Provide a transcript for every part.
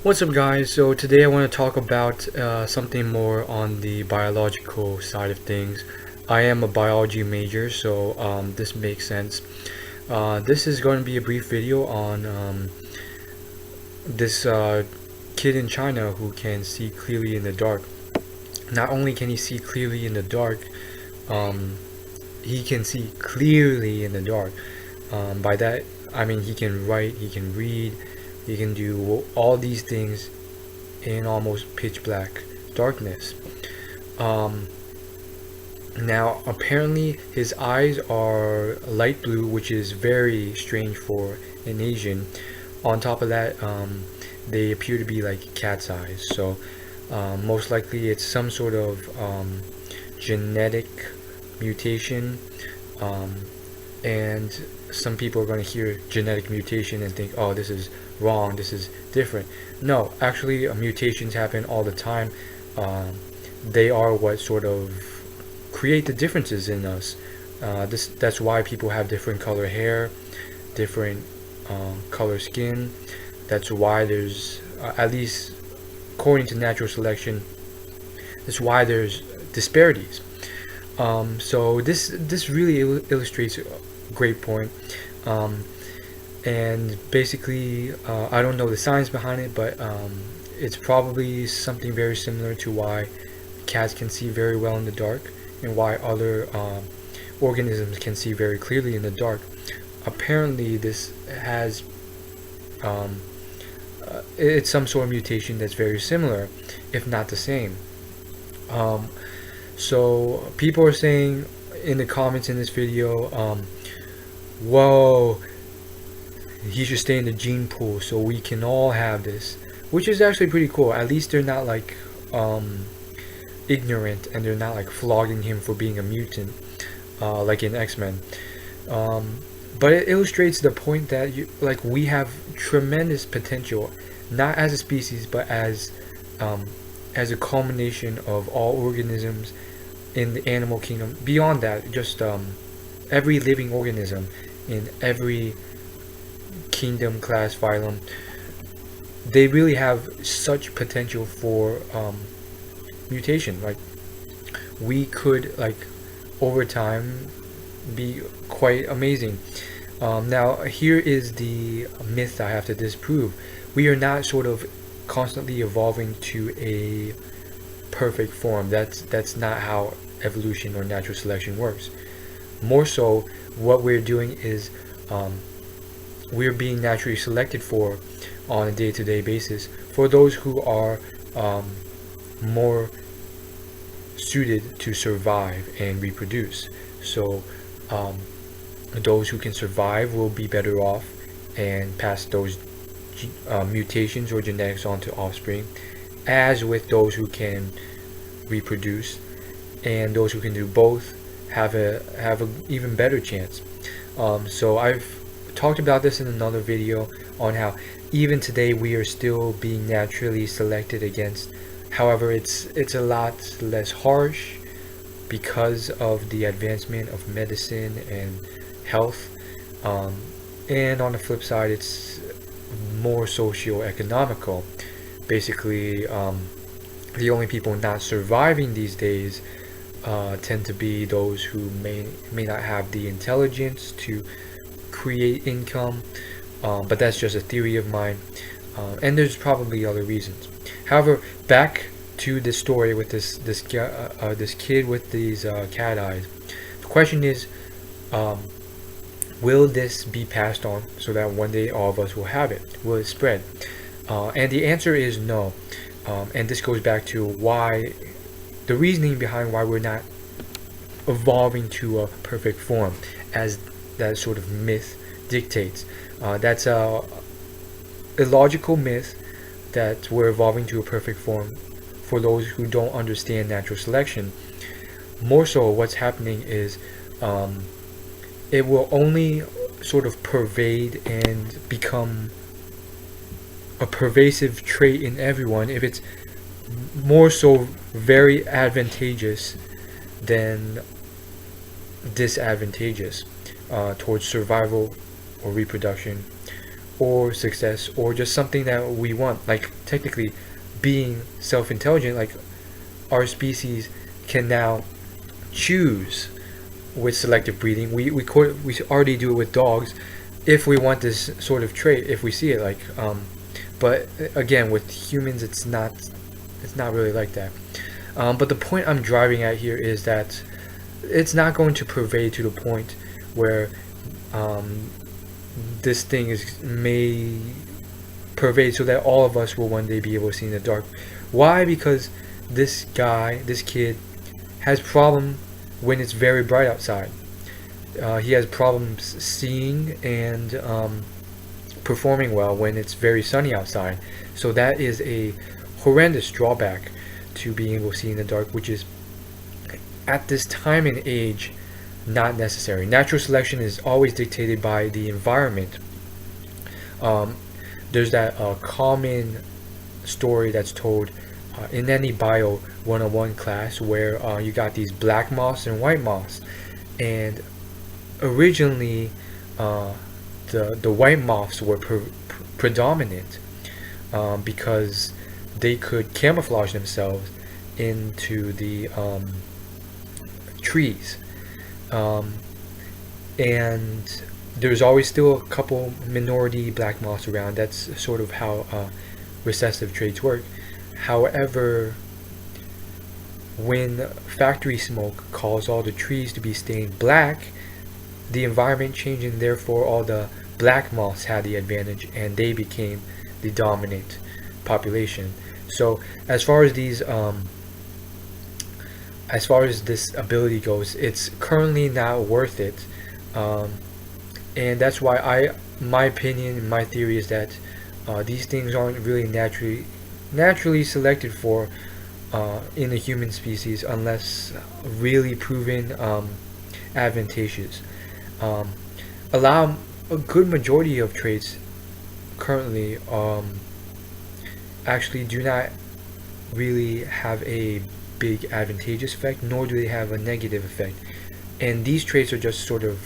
What's up, guys? So today I want to talk about something more on the biological side of things. I am a biology major, so this makes sense. This is going to be a brief video on this kid in China who can see clearly in the dark. Not only can he see clearly in the dark, um, he can see clearly in the dark. By that, I mean he can write, he can read, he can do all these things in almost pitch black darkness. Um, Now, apparently, his eyes are light blue, which is very strange for an Asian. On top of that, they appear to be like cat's eyes. So, most likely, it's some sort of genetic mutation. Um, and some people are going to hear genetic mutation and think, oh, this is wrong, this is different. No, actually, mutations happen all the time. They are what sort of create the differences in us. That's why people have different color hair, different color skin. That's why there's, at least according to natural selection, that's why there's disparities. So this really illustrates a great point. And basically, I don't know the science behind it, but it's probably something very similar to why cats can see very well in the dark and why other organisms can see very clearly in the dark. Apparently, this has it's some sort of mutation that's very similar, if not the same. Um, so people are saying in the comments in this video, whoa, he should stay in the gene pool so we can all have this, which is actually pretty cool. At least they're not like ignorant, and they're not like flogging him for being a mutant, like in X-Men. But it illustrates the point that we have tremendous potential, not as a species, but as a culmination of all organisms in the animal kingdom. Beyond that, just every living organism in every kingdom, class, phylum, they really have such potential for mutation. Like, we could, like, over time be quite amazing. Now, here is the myth I have to disprove. We are not sort of constantly evolving to a perfect form. That's not how evolution or natural selection works. More so, what we're doing is we're being naturally selected for on a day-to-day basis for those who are more suited to survive and reproduce. So those who can survive will be better off and pass those mutations or genetics on to offspring, as with those who can reproduce, and those who can do both have a even better chance. So I've talked about this in another video on how even today we are still being naturally selected against. However, it's a lot less harsh because of the advancement of medicine and health. And on the flip side, it's more socio-economical. Basically, the only people not surviving these days tend to be those who may not have the intelligence to create income, but that's just a theory of mine, and there's probably other reasons. However, back to this story with this kid with these cat eyes. The question is, will this be passed on so that one day all of us will have it? Will it spread? And the answer is no. And this goes back to why, the reasoning behind why we're not evolving to a perfect form, as that sort of myth dictates. That's a illogical myth that we're evolving to a perfect form for those who don't understand natural selection. More so, what's happening is it will only sort of pervade and become a pervasive trait in everyone if it's more so very advantageous than disadvantageous towards survival or reproduction or success, or just something that we want. Like technically being self-intelligent, like our species can now choose with selective breeding. We already do it with dogs if we want this sort of trait, if we see it, like but again, with humans it's not really like that. But the point I'm driving at here is that it's not going to pervade to the point where um, this thing may pervade so that all of us will one day be able to see in the dark. Why? Because this kid, has problem when it's very bright outside. He has problems seeing and performing well when it's very sunny outside. So that is a horrendous drawback to being able to see in the dark, which is at this time and age not necessary. Natural selection is always dictated by the environment. Um, there's that common story that's told in any bio 101 class where you got these black moths and white moths, and originally the white moths were predominant because they could camouflage themselves into the trees, and there's always still a couple minority black moths around. That's sort of how recessive traits work. However, when factory smoke caused all the trees to be stained black, the environment changed, and therefore all the black moths had the advantage and they became the dominant population. So as far as this ability goes, it's currently not worth it, and that's why my opinion, my theory is that these things aren't really naturally selected for in the human species unless really proven advantageous. Allow a good majority of traits currently actually do not really have a big advantageous effect, nor do they have a negative effect, and these traits are just sort of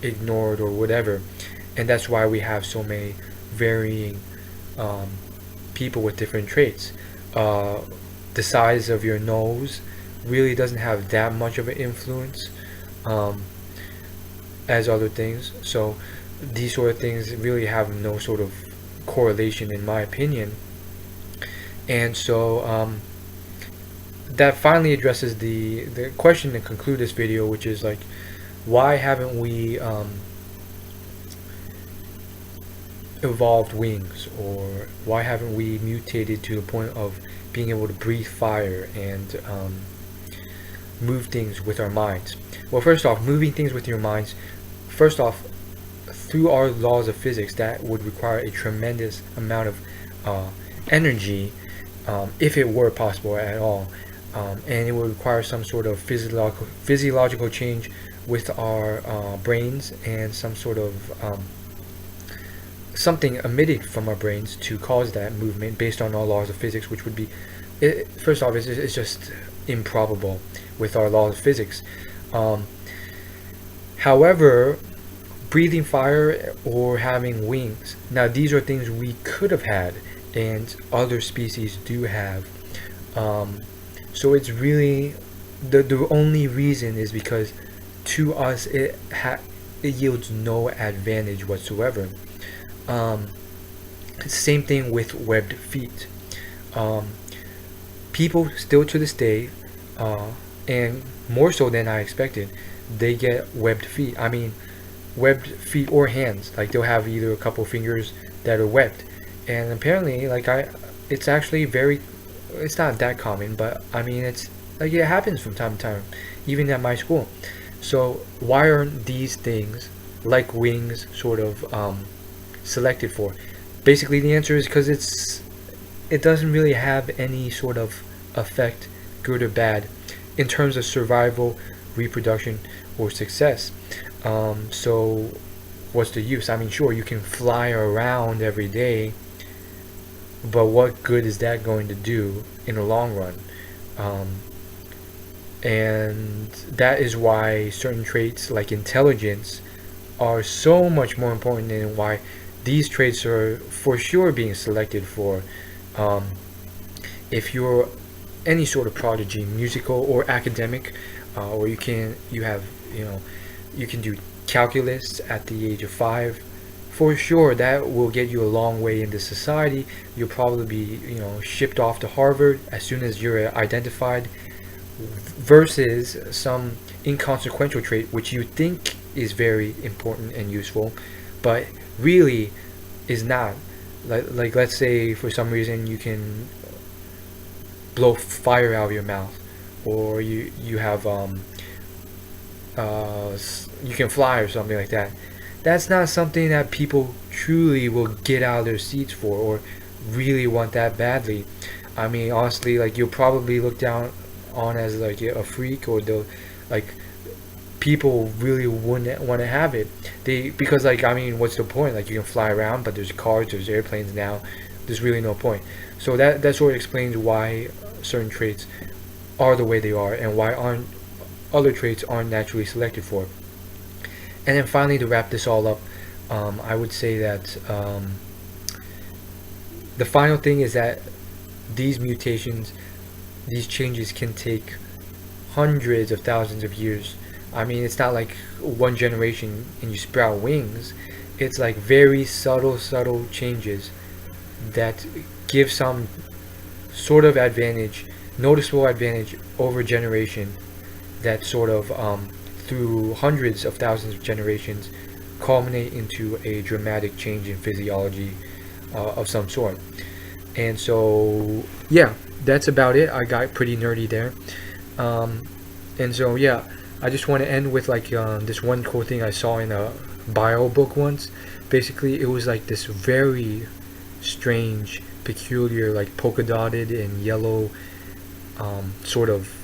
ignored or whatever, and that's why we have so many varying people with different traits. The size of your nose really doesn't have that much of an influence as other things, so these sort of things really have no sort of correlation in my opinion. And so that finally addresses the question to conclude this video, which is like, why haven't we evolved wings, or why haven't we mutated to the point of being able to breathe fire and move things with our minds? Well, first off, moving things with your minds, first off, through our laws of physics, that would require a tremendous amount of energy, if it were possible at all, and it would require some sort of physiological change with our brains, and some sort of something emitted from our brains to cause that movement based on our laws of physics, which would be, first off, it's just improbable with our laws of physics. However, breathing fire or having wings, now these are things we could have had and other species do have. So it's really the only reason is because to us it yields no advantage whatsoever. Same thing with webbed feet. People still to this day, and more so than I expected, they get webbed feet. I mean, webbed feet or hands. Like they'll have either a couple fingers that are webbed, and apparently, like it's actually it's not that common, but I mean, it's like it happens from time to time, even at my school. So why aren't these things like wings sort of selected for? Basically, the answer is because it doesn't really have any sort of effect, good or bad, in terms of survival, reproduction, or success. So what's the use? I mean, sure, you can fly around every day, but what good is that going to do in the long run? And that is why certain traits like intelligence are so much more important, and why these traits are for sure being selected for. Um, if you're any sort of prodigy, musical or academic, or you have, you know, you can do calculus at the age of 5. For sure, that will get you a long way into society. You'll probably be, you know, shipped off to Harvard as soon as you're identified, versus some inconsequential trait which you think is very important and useful, but really is not. Like let's say for some reason you can blow fire out of your mouth, or you have you can fly or something like that. That's not something that people truly will get out of their seats for, or really want that badly. I mean, honestly, like you'll probably look down on as like a freak, or they'll like people really wouldn't want to have it. They because like I mean, what's the point? Like you can fly around, but there's cars, there's airplanes now. There's really no point. So that sort of explains why certain traits are the way they are, and why aren't other traits aren't naturally selected for. And then finally, to wrap this all up, I would say that the final thing is that these mutations, these changes can take hundreds of thousands of years. I mean, it's not like one generation and you sprout wings. It's like very subtle changes that give some sort of advantage, noticeable advantage over generation, that sort of through hundreds of thousands of generations culminate into a dramatic change in physiology of some sort. And so yeah, that's about it. I got pretty nerdy there. And so yeah, I just want to end with like this one cool thing I saw in a bio book once. Basically it was like this very strange, peculiar, like polka dotted and yellow sort of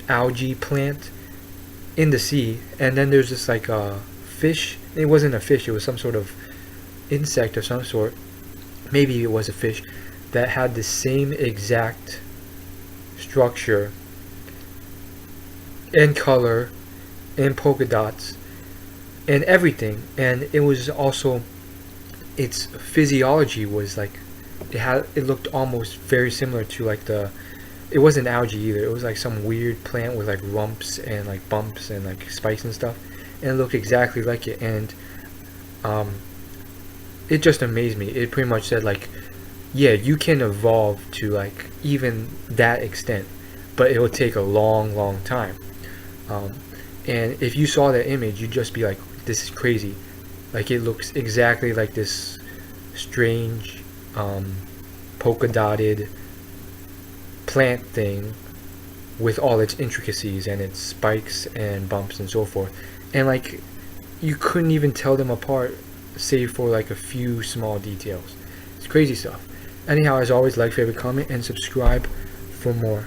algae plant in the sea, and then there's this like a fish. It wasn't a fish, it was some sort of insect of some sort, maybe it was a fish, that had the same exact structure and color and polka dots and everything. And it was also, its physiology was like, it looked almost very similar to like it wasn't algae either. It was like some weird plant with like lumps and like bumps and like spikes and stuff, and it looked exactly like it. And it just amazed me. It pretty much said like, yeah, you can evolve to like even that extent, but it will take a long time. And if you saw that image, you'd just be like, this is crazy. Like it looks exactly like this strange polka dotted plant thing with all its intricacies and its spikes and bumps and so forth. And like you couldn't even tell them apart save for like a few small details. It's crazy stuff. Anyhow, as always, like, favorite, comment, and subscribe for more.